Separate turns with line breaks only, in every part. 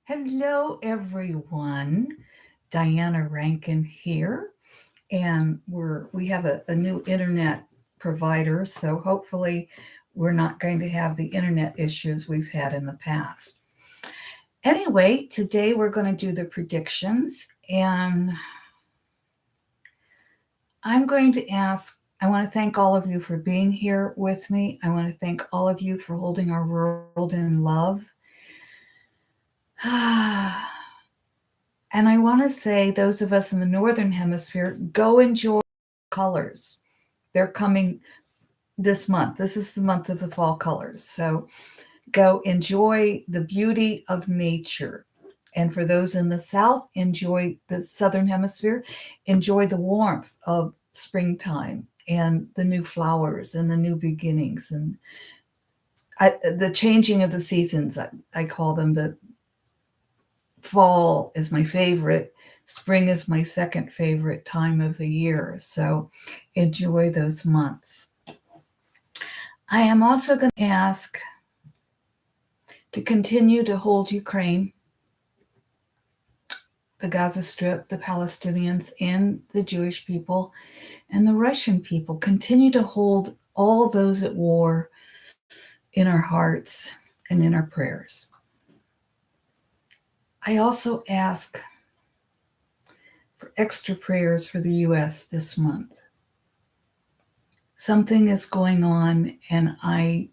Hello, everyone. Diana Rankin here, and we have a new internet provider, so hopefully we're not going to have the internet issues we've had in the past. Anyway, today we're going to do the predictions, and I'm going to ask. I want to thank all of you for being here with me. I want to thank all of you for holding our world in love. And I want to say, those of us in the Northern Hemisphere, go enjoy colors. They're coming this month. This is the month of the fall colors. So go enjoy the beauty of nature. And for those in the South, enjoy the Southern Hemisphere, enjoy the warmth of springtime and the new flowers and the new beginnings and the changing of the seasons. I call them the fall is my favorite. Spring is my second favorite time of the year. So enjoy those months. I am also going to ask to continue to hold Ukraine, the Gaza Strip, the Palestinians, and the Jewish people and the Russian people. Continue to hold all those at war in our hearts and in our prayers. I also ask for extra prayers for the U.S. this month. Something is going on, and I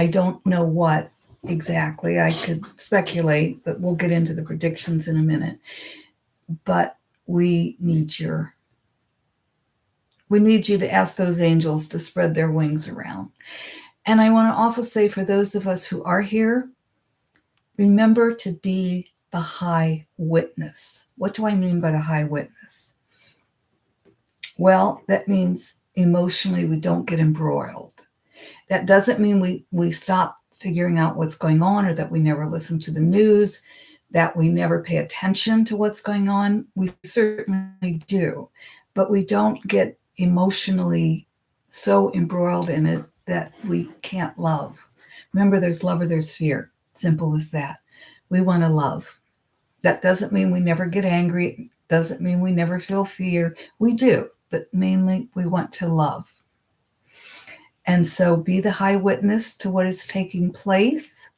don't know what exactly. I could speculate, but we'll get into the predictions in a minute. But we need you to ask those angels to spread their wings around. And I want to also say, for those of us who are here, remember to be the high witness. What do I mean by the high witness? Well, that means emotionally we don't get embroiled. That doesn't mean we stop figuring out what's going on, or that we never listen to the news, that we never pay attention to what's going on. We certainly do, but we don't get emotionally so embroiled in it that we can't love. Remember, there's love or there's fear. Simple as that. We want to love. That doesn't mean we never get angry. It doesn't mean we never feel fear. We do, but mainly we want to love. And so be the high witness to what is taking place.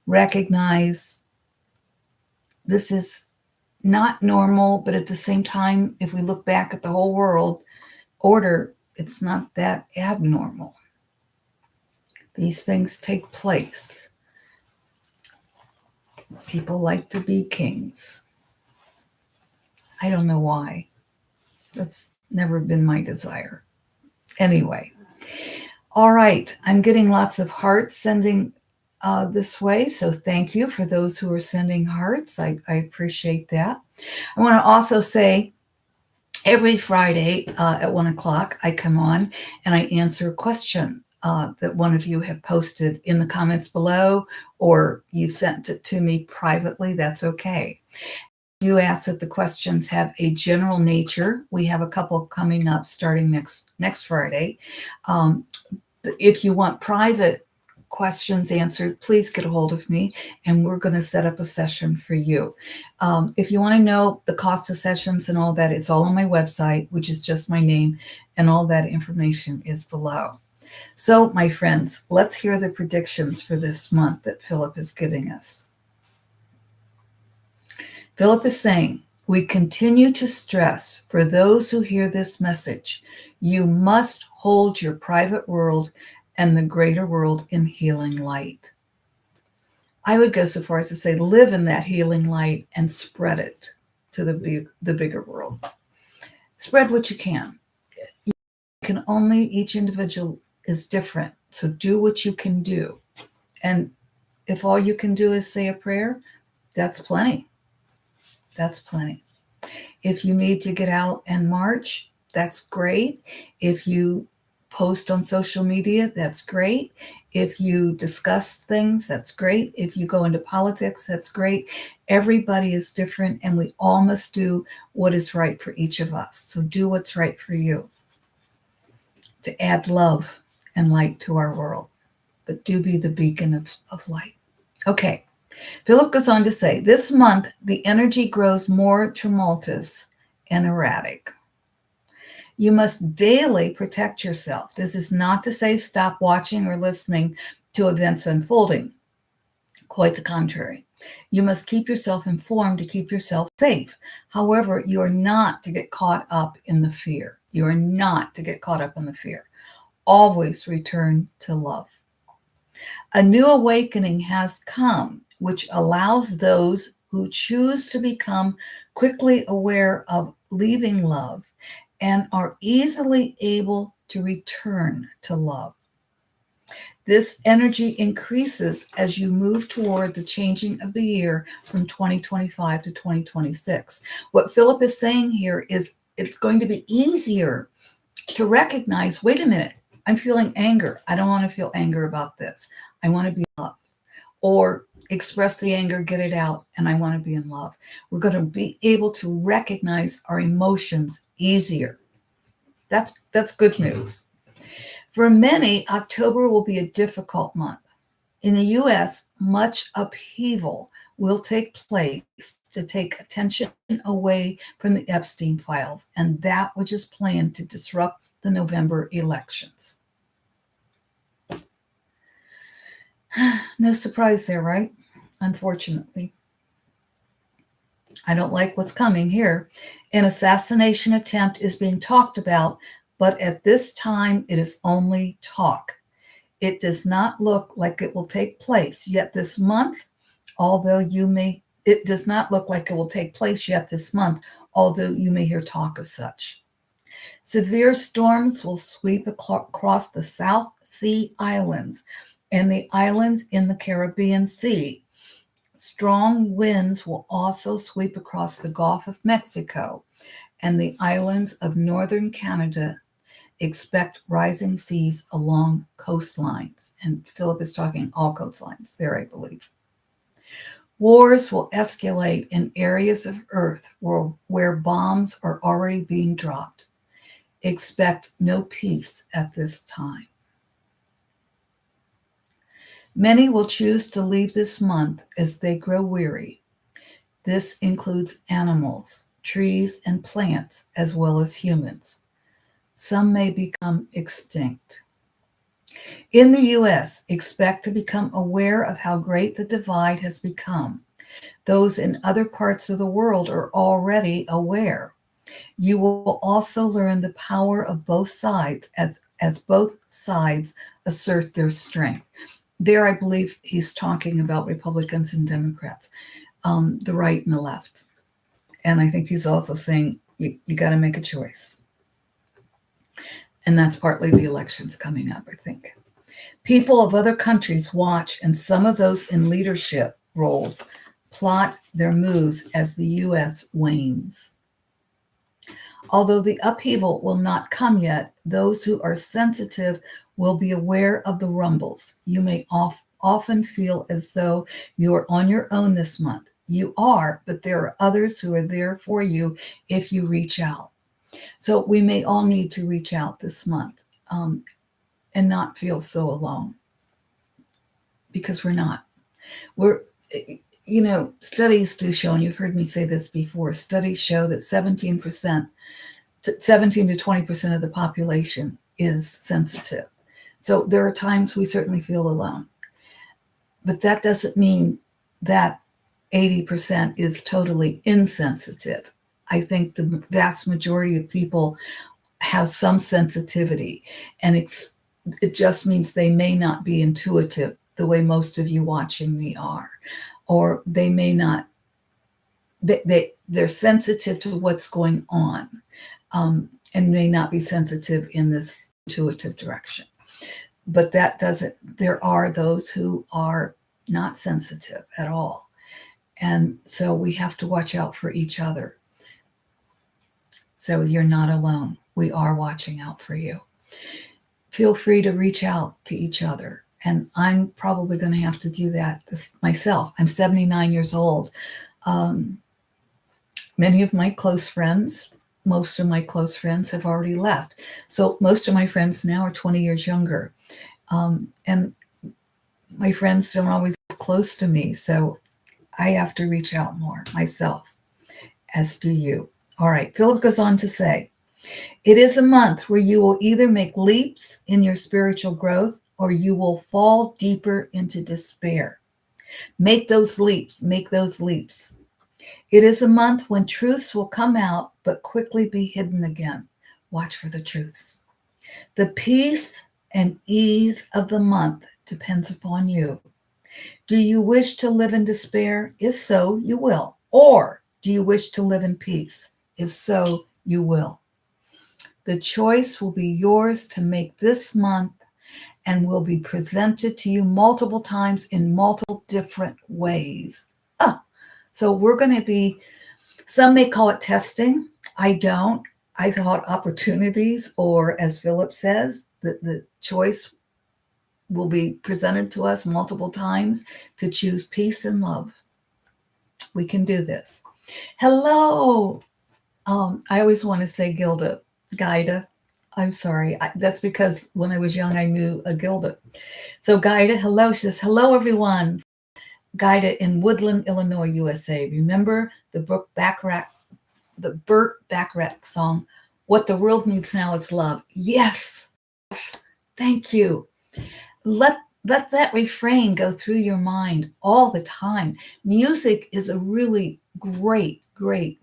Recognize this is not normal, but at the same time, if we look back at the whole world order, it's not that abnormal. These things take place. People like to be kings. I don't know why. That's never been my desire. Anyway, all right. I'm getting lots of hearts sending this way. So thank you for those who are sending hearts. I appreciate that. I want to also say, every Friday at 1 o'clock, I come on and I answer a question that one of you have posted in the comments below, or you sent it to me privately. That's okay. You ask that the questions have a general nature. We have a couple coming up starting next Friday. If you want private questions answered, please get a hold of me, and we're going to set up a session for you. If you want to know the cost of sessions and all that, it's all on my website, which is just my name, and all that information is below. So, my friends, let's hear the predictions for this month that Phillip is giving us. Phillip is saying, we continue to stress for those who hear this message, you must hold your private world and the greater world in healing light. I would go so far as to say, live in that healing light and spread it to the bigger world. Spread what you can. Each individual is different. So do what you can do. And if all you can do is say a prayer, that's plenty. That's plenty. If you need to get out and march, that's great. If you post on social media, that's great. If you discuss things, that's great. If you go into politics, that's great. Everybody is different, and we all must do what is right for each of us. So do what's right for you to add love and light to our world. But do be the beacon of light. Okay, Philip goes on to say, this month, the energy grows more tumultuous and erratic. You must daily protect yourself. This is not to say stop watching or listening to events unfolding. Quite the contrary. You must keep yourself informed to keep yourself safe. However, you are not to get caught up in the fear. You are not to get caught up in the fear. Always return to love. A new awakening has come, which allows those who choose to become quickly aware of leaving love and are easily able to return to love. This energy increases as you move toward the changing of the year from 2025 to 2026. What Philip is saying here is it's going to be easier to recognize, wait a minute, I'm feeling anger. I don't want to feel anger about this. I want to be in love. Or express the anger, get it out, and I want to be in love. We're going to be able to recognize our emotions easier. That's good news. For many, October will be a difficult month. In the US, much upheaval will take place to take attention away from the Epstein files and that which is planned to disrupt the November elections. No surprise there, right? Unfortunately. I don't like what's coming here. An assassination attempt is being talked about, but at this time it is only talk. It does not look like it will take place yet this month, it does not look like it will take place yet this month, although you may hear talk of such. Severe storms will sweep across the South Sea Islands and the islands in the Caribbean Sea. Strong winds will also sweep across the Gulf of Mexico and the islands of northern Canada. Expect rising seas along coastlines. And Philip is talking all coastlines there, I believe. Wars will escalate in areas of Earth where bombs are already being dropped. Expect no peace at this time. Many will choose to leave this month as they grow weary. This includes animals, trees, and plants, as well as humans. Some may become extinct. In the US, expect to become aware of how great the divide has become. Those in other parts of the world are already aware. You will also learn the power of both sides as both sides assert their strength. There, I believe he's talking about Republicans and Democrats, the right and the left. And I think he's also saying you got to make a choice. And that's partly the elections coming up, I think. People of other countries watch, and some of those in leadership roles plot their moves as the U.S. wanes. Although the upheaval will not come yet, those who are sensitive will be aware of the rumbles. You may often feel as though you are on your own this month. You are, but there are others who are there for you if you reach out. So we may all need to reach out this month and not feel so alone, because we're not. Studies do show, and you've heard me say this before, studies show that 17% to 20% of the population is sensitive. So there are times we certainly feel alone. But that doesn't mean that 80% is totally insensitive. I think the vast majority of people have some sensitivity, and it just means they may not be intuitive the way most of you watching me are, or they may not, they're sensitive to what's going on, and may not be sensitive in this intuitive direction. But that doesn't, there are those who are not sensitive at all. And so we have to watch out for each other. So you're not alone. We are watching out for you. Feel free to reach out to each other. And I'm probably going to have to do that myself. I'm 79 years old. Many of my close friends, most of my close friends have already left. So most of my friends now are 20 years younger. And my friends don't always live close to me. So I have to reach out more myself, as do you. All right, Philip goes on to say, it is a month where you will either make leaps in your spiritual growth or you will fall deeper into despair. Make those leaps, make those leaps. It is a month when truths will come out but quickly be hidden again. Watch for the truths. The peace and ease of the month depends upon you. Do you wish to live in despair? If so, you will. Or do you wish to live in peace? If so, you will. The choice will be yours to make this month and will be presented to you multiple times in multiple different ways. So we're going to be, some may call it testing. I don't. I call it opportunities, or as Philip says, the choice will be presented to us multiple times to choose peace and love. We can do this. Hello. I always want to say Gilda, Gaida. I'm sorry. That's because when I was young, I knew a Gilda. So Gaida, hello. She says, hello, everyone. Gaida in Woodland, Illinois, USA. Remember the Burt Bacharach song, What the World Needs Now is Love. Yes. Thank you. Let that refrain go through your mind all the time. Music is a really great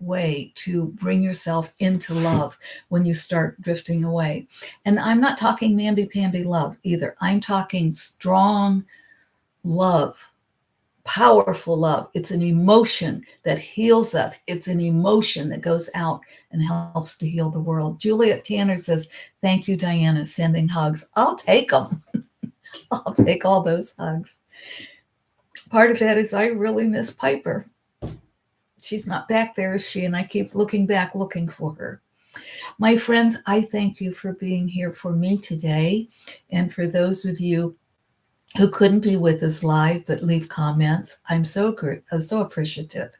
way to bring yourself into love when you start drifting away. And I'm not talking namby-pamby love either. I'm talking strong love, powerful love. It's an emotion that heals us. It's an emotion that goes out and helps to heal the world. Juliet Tanner says, thank you, Diana, sending hugs. I'll take them. I'll take all those hugs. Part of that is I really miss Piper. She's not back there, is she? And I keep looking back, looking for her. My friends, I thank you for being here for me today. And for those of you who couldn't be with us live but leave comments, I'm so appreciative.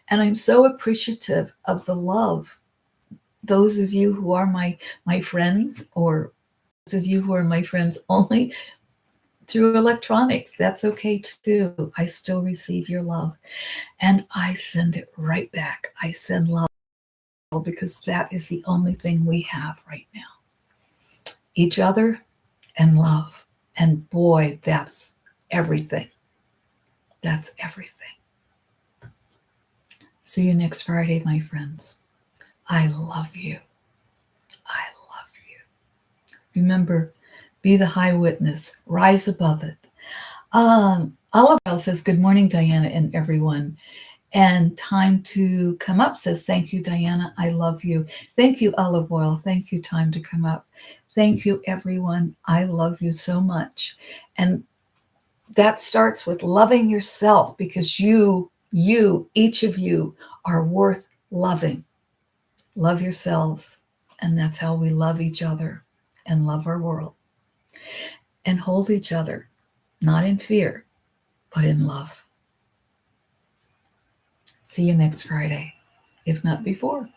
And I'm so appreciative of the love. Those of you who are my friends, or those of you who are my friends only through electronics, that's okay too. I still receive your love. And I send it right back. I send love because that is the only thing we have right now. Each other and love. And boy, that's everything. That's everything. See you next Friday, my friends. I love you. I love you. Remember, be the high witness. Rise above it. Olive Oil says, good morning, Diana and everyone. And Time to Come Up says, thank you, Diana. I love you. Thank you, Olive Oil. Thank you, Time to Come Up. Thank you, everyone. I love you so much. And that starts with loving yourself, because you, each of you are worth loving. Love yourselves. And that's how we love each other and love our world. And hold each other, not in fear, but in love. See you next Friday, if not before.